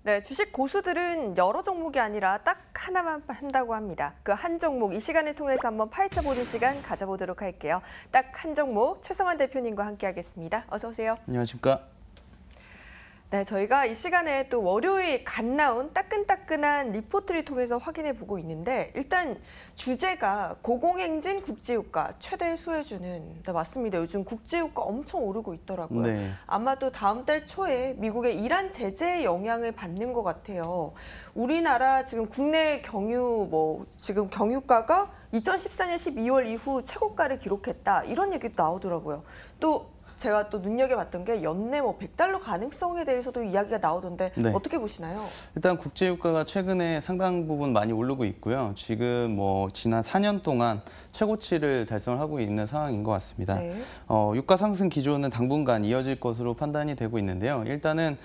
네, 주식 고수들은 여러 종목이 아니라 딱 하나만 한다고 합니다. 그 한 종목 이 시간을 통해서 한번 파헤쳐보는 시간 가져보도록 할게요. 딱 한 종목 최성환 대표님과 함께하겠습니다. 어서 오세요. 안녕하십니까? 네, 저희가 이 시간에 또 월요일 갓 나온 따끈따끈한 리포트를 통해서 확인해 보고 있는데 일단 주제가 고공행진 국제유가 최대 수혜주는 네, 맞습니다. 요즘 국제유가 엄청 오르고 있더라고요. 네. 아마도 다음 달 초에 미국의 이란 제재의 영향을 받는 것 같아요. 우리나라 지금 국내 지금 경유가가 2014년 12월 이후 최고가를 기록했다. 이런 얘기도 나오더라고요. 또 제가 또 눈여겨봤던 게 연내 $100 가능성에 대해서도 이야기가 나오던데 네. 어떻게 보시나요? 일단 국제유가가 최근에 상당 부분 많이 오르고 있고요. 지금 지난 4년 동안 최고치를 달성을 하고 있는 상황인 것 같습니다. 네. 유가 상승 기조는 당분간 이어질 것으로 판단이 되고 있는데요. 일단은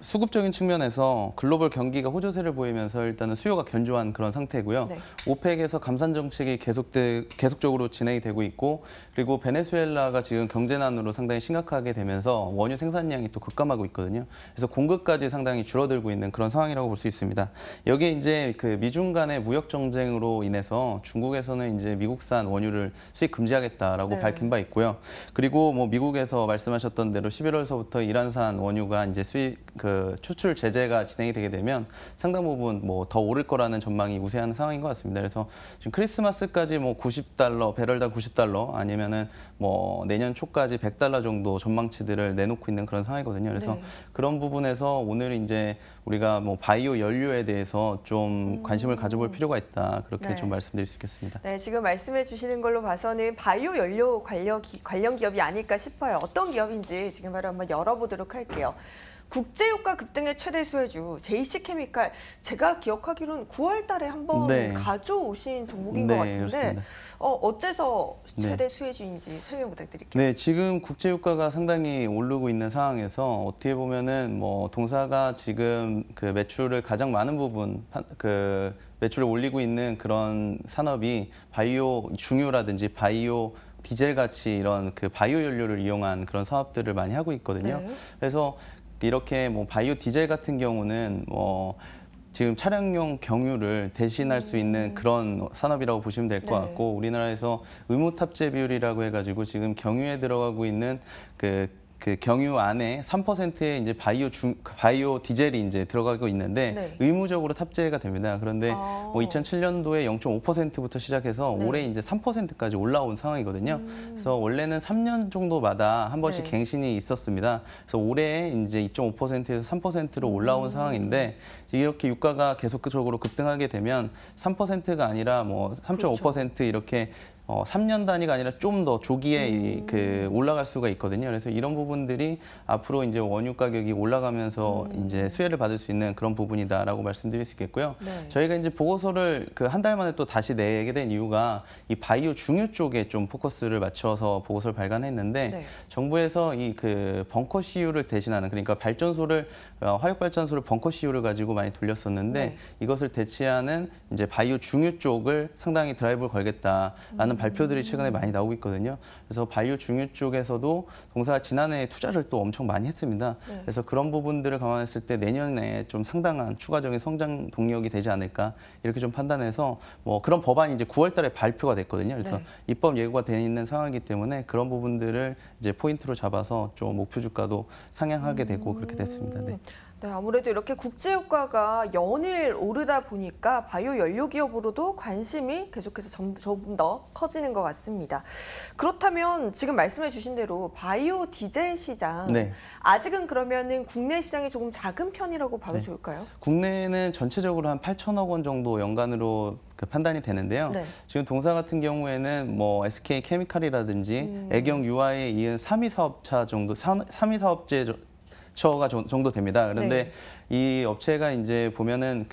수급적인 측면에서 글로벌 경기가 호조세를 보이면서 일단은 수요가 견조한 그런 상태고요. 네. 오펙에서 감산 정책이 계속적으로 진행이 되고 있고, 그리고 베네수엘라가 지금 경제난으로 상당히 심각하게 되면서 원유 생산량이 또 급감하고 있거든요. 그래서 공급까지 상당히 줄어들고 있는 그런 상황이라고 볼 수 있습니다. 여기에 이제 그 미중 간의 무역 정쟁으로 인해서 중국에서는 이제 미국산 원유를 수입 금지하겠다라고 네. 밝힌 바 있고요. 그리고 미국에서 말씀하셨던 대로 11월서부터 이란산 원유가 이제 추출 제재가 진행이 되게 되면 상당 부분 더 오를 거라는 전망이 우세한 상황인 것 같습니다. 그래서 지금 크리스마스까지 $90, 배럴당 $90 아니면은 내년 초까지 $100 정도 전망치들을 내놓고 있는 그런 상황이거든요. 그래서 네. 그런 부분에서 오늘 이제 우리가 바이오 연료에 대해서 좀 관심을 가져볼 필요가 있다. 그렇게 네. 좀 말씀드릴 수 있겠습니다. 네, 지금 말씀해 주시는 걸로 봐서는 바이오 연료 관련 기업이 아닐까 싶어요. 어떤 기업인지 지금 바로 한번 열어보도록 할게요. 국제유가 급등의 최대 수혜주 JC케미칼, 제가 기억하기로는 9월 달에 한번 네. 가져오신 종목인 네, 것 같은데 그렇습니다. 어째서 최대 네. 수혜주인지 설명 부탁드릴게요. 네, 지금 국제유가가 상당히 오르고 있는 상황에서 어떻게 보면은 동사가 지금 그 매출을 가장 많은 부분 매출을 올리고 있는 그런 산업이 바이오 중유라든지 바이오 디젤 같이 이런 그 바이오 연료를 이용한 그런 사업들을 많이 하고 있거든요. 네. 그래서 이렇게 바이오 디젤 같은 경우는 지금 차량용 경유를 대신할 수 있는 그런 산업이라고 보시면 될 것 네. 같고, 우리나라에서 의무 탑재 비율이라고 해가지고 지금 경유에 들어가고 있는 그 경유 안에 3%의 이제 바이오 디젤이 이제 들어가고 있는데 네. 의무적으로 탑재가 됩니다. 그런데 2007년도에 0.5%부터 시작해서 네. 올해 이제 3%까지 올라온 상황이거든요. 그래서 원래는 3년 정도마다 한 번씩 네. 갱신이 있었습니다. 그래서 올해 이제 2.5%에서 3%로 올라온 상황인데, 이렇게 유가가 계속적으로 급등하게 되면 3%가 아니라 3.5% 이렇게 3년 단위가 아니라 좀 더 조기에 올라갈 수가 있거든요. 그래서 이런 부분들이 앞으로 이제 원유 가격이 올라가면서 이제 수혜를 받을 수 있는 그런 부분이다라고 말씀드릴 수 있겠고요. 네. 저희가 이제 보고서를 한 달 만에 또 다시 내게 된 이유가 이 바이오 중유 쪽에 좀 포커스를 맞춰서 보고서를 발간했는데, 네. 정부에서 이 벙커 CU를 대신하는, 그러니까 화력 발전소를 벙커 CU를 가지고 많이 돌렸었는데 네. 이것을 대체하는 이제 바이오 중유 쪽을 상당히 드라이브를 걸겠다라는 발표들이 최근에 많이 나오고 있거든요. 그래서 바이오 중유 쪽에서도 동사가 지난해에 투자를 또 엄청 많이 했습니다. 네. 그래서 그런 부분들을 감안했을 때 내년에 좀 상당한 추가적인 성장 동력이 되지 않을까 이렇게 좀 판단해서 그런 법안이 이제 9월 달에 발표가 됐거든요. 그래서 네. 입법 예고가 돼 있는 상황이기 때문에 그런 부분들을 이제 포인트로 잡아서 좀 목표 주가도 상향하게 되고 그렇게 됐습니다. 네. 네, 아무래도 이렇게 국제유가가 연일 오르다 보니까 바이오 연료 기업으로도 관심이 계속해서 좀 더 커지는 것 같습니다. 그렇다면 지금 말씀해 주신 대로 바이오 디젤 시장, 네. 아직은 그러면은 국내 시장이 조금 작은 편이라고 봐도 네. 좋을까요? 국내는 전체적으로 한 8천억 원 정도 연간으로 판단이 되는데요. 네. 지금 동사 같은 경우에는 SK 케미칼이라든지 애경 유아에 이은 3위 사업체 정도 됩니다. 그런데 이 업체가 이제 보면은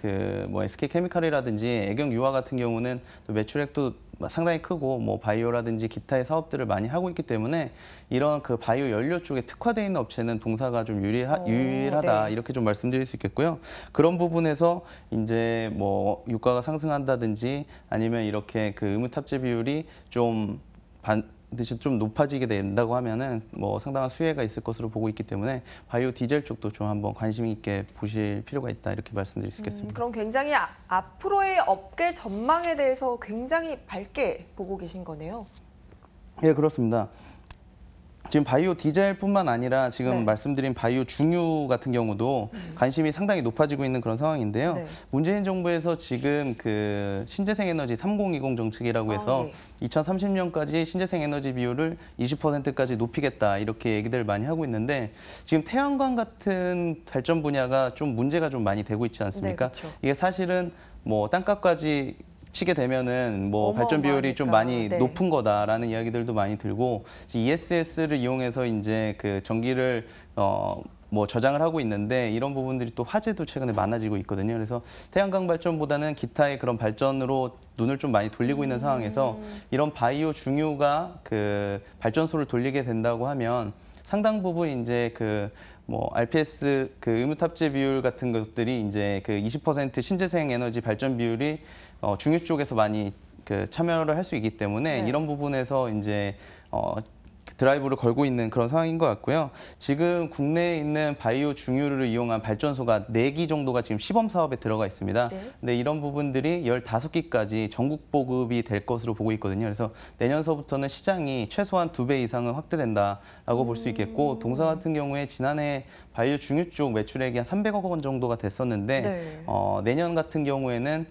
SK 케미칼이라든지 애경 유아 같은 경우는 또 매출액도 상당히 크고 바이오라든지 기타의 사업들을 많이 하고 있기 때문에 이런 바이오 연료 쪽에 특화되어 있는 업체는 동사가 좀 유일하다 네. 이렇게 좀 말씀드릴 수 있겠고요. 그런 부분에서 이제 유가가 상승한다든지 아니면 이렇게 의무 탑재 비율이 좀 대신 좀 높아지게 된다고 하면은 뭐 상당한 수혜가 있을 것으로 보고 있기 때문에 바이오 디젤 쪽도 좀 한번 관심 있게 보실 필요가 있다 이렇게 말씀드릴 수 있겠습니다. 그럼 굉장히 앞으로의 업계 전망에 대해서 굉장히 밝게 보고 계신 거네요. 예, 그렇습니다. 지금 바이오 디젤뿐만 아니라 지금 네. 말씀드린 바이오 중유 같은 경우도 관심이 상당히 높아지고 있는 그런 상황인데요. 네. 문재인 정부에서 지금 그 신재생 에너지 3020 정책이라고 해서 2030년까지 신재생 에너지 비율을 20%까지 높이겠다 이렇게 얘기들 많이 하고 있는데 지금 태양광 같은 발전 분야가 좀 문제가 좀 많이 되고 있지 않습니까? 네, 그렇죠. 이게 사실은 뭐 땅값까지 치게 되면은 뭐 발전 비율이 좀 많이 네. 높은 거다라는 이야기들도 많이 들고 ESS를 이용해서 이제 그 전기를 뭐 저장을 하고 있는데 이런 부분들이 또 화제도 최근에 많아지고 있거든요. 그래서 태양광 발전보다는 기타의 그런 발전으로 눈을 좀 많이 돌리고 있는 상황에서 이런 바이오 중유가 그 발전소를 돌리게 된다고 하면 상당 부분 이제 그 뭐 RPS 그 의무 탑재 비율 같은 것들이 이제 그 20% 신재생 에너지 발전 비율이 중유 쪽에서 많이 그 참여를 할 수 있기 때문에 네. 이런 부분에서 이제 드라이브를 걸고 있는 그런 상황인 것 같고요. 지금 국내에 있는 바이오 중유를 이용한 발전소가 4기 정도가 지금 시범 사업에 들어가 있습니다. 네. 근데 이런 부분들이 15기까지 전국 보급이 될 것으로 보고 있거든요. 그래서 내년서부터는 시장이 최소한 2배 이상은 확대된다라고 볼 수 있겠고 동사 같은 경우에 지난해 바이오 중유 쪽 매출액이 한 300억 원 정도가 됐었는데 네. 내년 같은 경우에는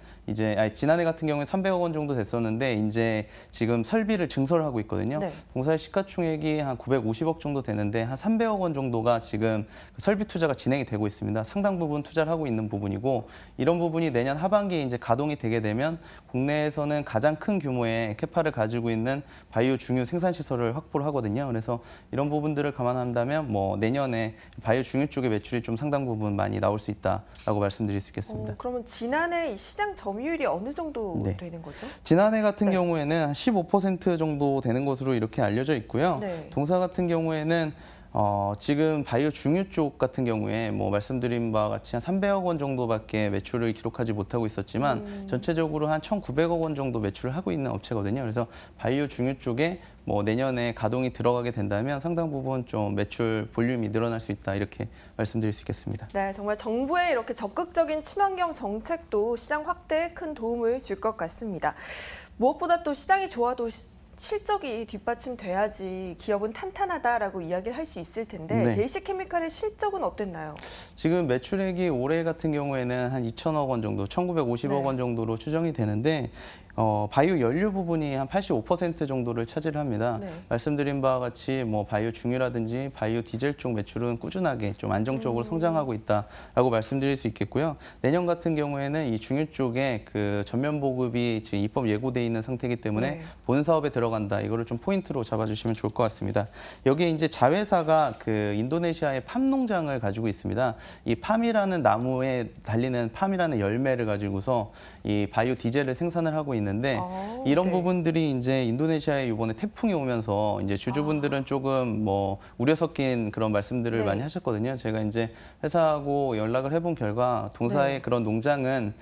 지난해 같은 경우에 300억 원 정도 됐었는데 이제 지금 설비를 증설을 하고 있거든요. 네. 동사의 시가총액이 한 950억 정도 되는데 한 300억 원 정도가 지금 설비 투자가 진행이 되고 있습니다. 상당 부분 투자를 하고 있는 부분이고 이런 부분이 내년 하반기에 이제 가동이 되게 되면 국내에서는 가장 큰 규모의 캐파를 가지고 있는 바이오 중유 생산 시설을 확보를 하거든요. 그래서 이런 부분들을 감안한다면 뭐 내년에 바이오 중유 쪽의 매출이 좀 상당 부분 많이 나올 수 있다라고 말씀드릴 수 있겠습니다. 그러면 지난해 이 시장 점유율이 어느 정도 네. 되는 거죠? 지난해 같은 네. 경우에는 한 15% 정도 되는 것으로 이렇게 알려져 있고요. 네. 동사 같은 경우에는 지금 바이오 중유 쪽 같은 경우에 뭐 말씀드린 바와 같이 한 300억 원 정도밖에 매출을 기록하지 못하고 있었지만 전체적으로 한 1,900억 원 정도 매출을 하고 있는 업체거든요. 그래서 바이오 중유 쪽에 뭐 내년에 가동이 들어가게 된다면 상당 부분 좀 매출 볼륨이 늘어날 수 있다 이렇게 말씀드릴 수 있겠습니다. 네, 정말 정부의 이렇게 적극적인 친환경 정책도 시장 확대에 큰 도움을 줄 것 같습니다. 무엇보다 또 시장이 좋아도 실적이 뒷받침돼야지 기업은 탄탄하다라고 이야기를 할 수 있을 텐데 네. JC케미칼의 실적은 어땠나요? 지금 매출액이 올해 같은 경우에는 한 2천억 원 정도, 1,950억 네. 원 정도로 추정이 되는데 바이오 연료 부분이 한 85% 정도를 차지를 합니다. 네. 말씀드린 바와 같이 뭐 바이오 중유라든지 바이오 디젤 쪽 매출은 꾸준하게 좀 안정적으로 성장하고 있다라고 말씀드릴 수 있겠고요. 내년 같은 경우에는 이 중유 쪽에 그 전면 보급이 지금 입법 예고돼 있는 상태이기 때문에 네. 본 사업에 들어간다. 이거를 좀 포인트로 잡아주시면 좋을 것 같습니다. 여기에 이제 자회사가 그 인도네시아의 팜 농장을 가지고 있습니다. 이 팜이라는 나무에 달리는 팜이라는 열매를 가지고서 이 바이오 디젤을 생산을 하고 있는데 이런 네. 부분들이 이제 인도네시아에 이번에 태풍이 오면서 이제 주주분들은 조금 뭐 우려 섞인 그런 말씀들을 네. 많이 하셨거든요. 제가 이제 회사하고 연락을 해본 결과 동사의 네. 그런 농장은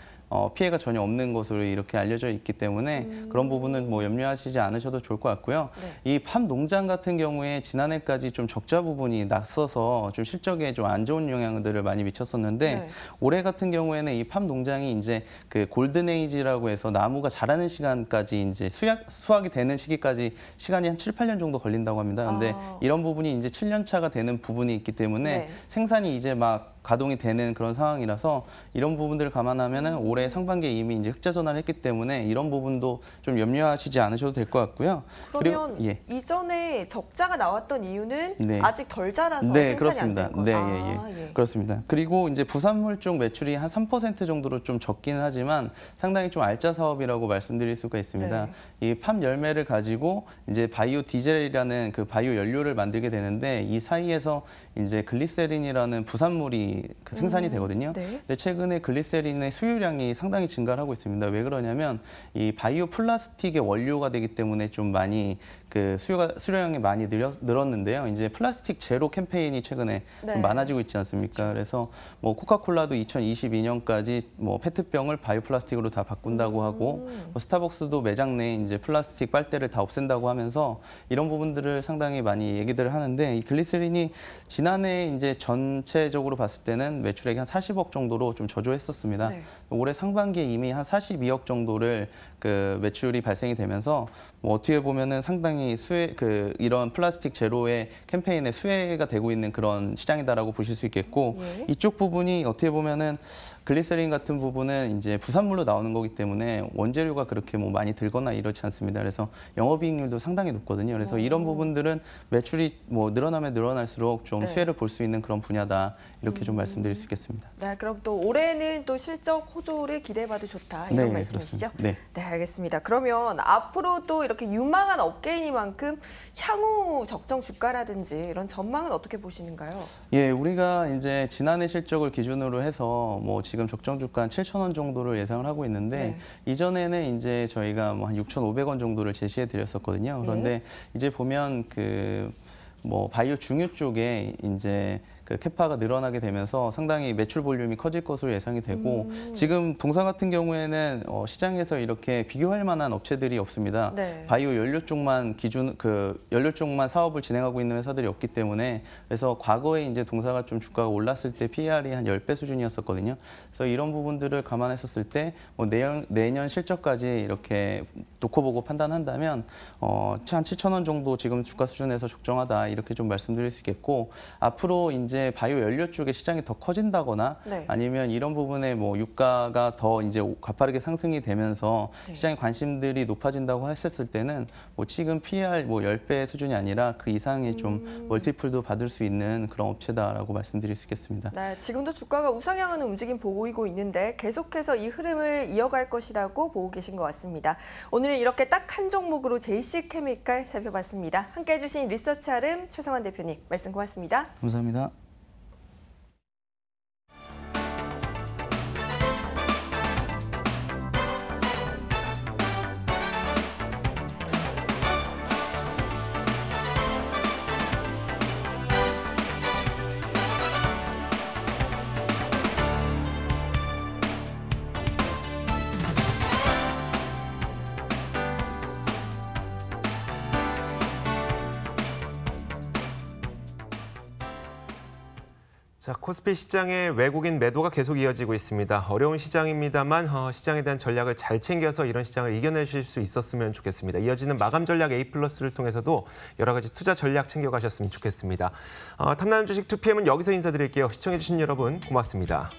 피해가 전혀 없는 것으로 이렇게 알려져 있기 때문에 그런 부분은 뭐 염려하시지 않으셔도 좋을 것 같고요. 네. 이 팜 농장 같은 경우에 지난해까지 좀 적자 부분이 났어서 좀 실적에 좀 안 좋은 영향들을 많이 미쳤었는데 네. 올해 같은 경우에는 이 팜 농장이 이제 그 골든 에이지라고 해서 나무가 자라는 시간까지 이제 수확이 되는 시기까지 시간이 한 7, 8년 정도 걸린다고 합니다. 근데 이런 부분이 이제 7년 차가 되는 부분이 있기 때문에 네. 생산이 이제 막 가동이 되는 그런 상황이라서 이런 부분들을 감안하면은 올해 상반기에 이미 이제 흑자 전환을 했기 때문에 이런 부분도 좀 염려하시지 않으셔도 될 것 같고요. 그러면 그리고, 예. 이전에 적자가 나왔던 이유는 네. 아직 덜 자라서 네, 생산이 그렇습니다. 안 된 네, 거예요. 예. 그렇습니다. 그리고 이제 부산물 쪽 매출이 한 3% 정도로 좀 적기는 하지만 상당히 좀 알짜 사업이라고 말씀드릴 수가 있습니다. 이 팜 열매를 가지고 이제 바이오 디젤이라는 그 바이오 연료를 만들게 되는데 이 사이에서 이제 글리세린이라는 부산물이 그 생산이 되거든요. 네. 근데 최근에 글리세린의 수요량이 상당히 증가를 하고 있습니다. 왜 그러냐면 이 바이오 플라스틱의 원료가 되기 때문에 좀 많이 그 수요량이 많이 늘었는데요. 이제 플라스틱 제로 캠페인이 최근에 네. 좀 많아지고 있지 않습니까? 그래서 뭐 코카콜라도 2022년까지 뭐 페트병을 바이오 플라스틱으로 다 바꾼다고 하고 뭐 스타벅스도 매장 내에 이제 플라스틱 빨대를 다 없앤다고 하면서 이런 부분들을 상당히 많이 얘기들을 하는데 이 글리세린이 지난해 이제 전체적으로 봤을 때는 매출액이 한 40억 정도로 좀 저조했었습니다. 네. 올해 상반기에 이미 한 42억 정도를 그 매출이 발생이 되면서 뭐 어떻게 보면은 상당히 이런 플라스틱 제로의 캠페인의 수혜가 되고 있는 그런 시장이다라고 보실 수 있겠고 예. 이쪽 부분이 어떻게 보면은 글리세린 같은 부분은 이제 부산물로 나오는 거기 때문에 원재료가 그렇게 뭐 많이 들거나 이렇지 않습니다. 그래서 영업이익률도 상당히 높거든요. 그래서 이런 부분들은 매출이 뭐 늘어나면 늘어날수록 좀 네. 수혜를 볼 수 있는 그런 분야다 이렇게 좀 말씀드릴 수 있겠습니다. 네, 그럼 또 올해는 또 실적 호조를 기대해봐도 좋다 이런 네, 말씀이시죠? 그렇습니다. 네. 네, 알겠습니다. 그러면 앞으로 또 이렇게 유망한 업계이니만큼 향후 적정 주가라든지 이런 전망은 어떻게 보시는가요? 예, 우리가 이제 지난해 실적을 기준으로 해서 뭐 지금 적정 주가 한 7,000원 정도를 예상을 하고 있는데 네. 이전에는 이제 저희가 뭐 한 6,500원 정도를 제시해 드렸었거든요. 그런데 이제 보면 그 뭐 바이오 중유 쪽에 이제 그 캐파가 늘어나게 되면서 상당히 매출 볼륨이 커질 것으로 예상이 되고 지금 동사 같은 경우에는 시장에서 이렇게 비교할 만한 업체들이 없습니다. 네. 바이오 연료 쪽만 연료 쪽만 사업을 진행하고 있는 회사들이 없기 때문에 그래서 과거에 이제 동사가 좀 주가가 올랐을 때 PER이 한 10배 수준이었었거든요. 그래서 이런 부분들을 감안했었을 때 뭐 내년 실적까지 이렇게 놓고 보고 판단한다면 한 7,000원 정도 지금 주가 수준에서 적정하다 이렇게 좀 말씀드릴 수 있겠고 앞으로 이제 바이오 연료 쪽에 시장이 더 커진다거나 네. 아니면 이런 부분에 뭐 유가가 더 이제 가파르게 상승이 되면서 네. 시장의 관심들이 높아진다고 했었을 때는 뭐 지금 PER 뭐 10배 수준이 아니라 그 이상의 좀 멀티플도 받을 수 있는 그런 업체다라고 말씀드릴 수 있겠습니다. 네, 지금도 주가가 우상향하는 움직임 보이고 있는데 계속해서 이 흐름을 이어갈 것이라고 보고 계신 것 같습니다. 오늘은 이렇게 딱 한 종목으로 JC케미칼 살펴봤습니다. 함께 해주신 리서치 아름 최성환 대표님 말씀 고맙습니다. 감사합니다. 자, 코스피 시장의 외국인 매도가 계속 이어지고 있습니다. 어려운 시장입니다만 시장에 대한 전략을 잘 챙겨서 이런 시장을 이겨내실 수 있었으면 좋겠습니다. 이어지는 마감 전략 A+를 통해서도 여러 가지 투자 전략 챙겨가셨으면 좋겠습니다. 탐나는 주식 2PM은 여기서 인사드릴게요. 시청해주신 여러분 고맙습니다.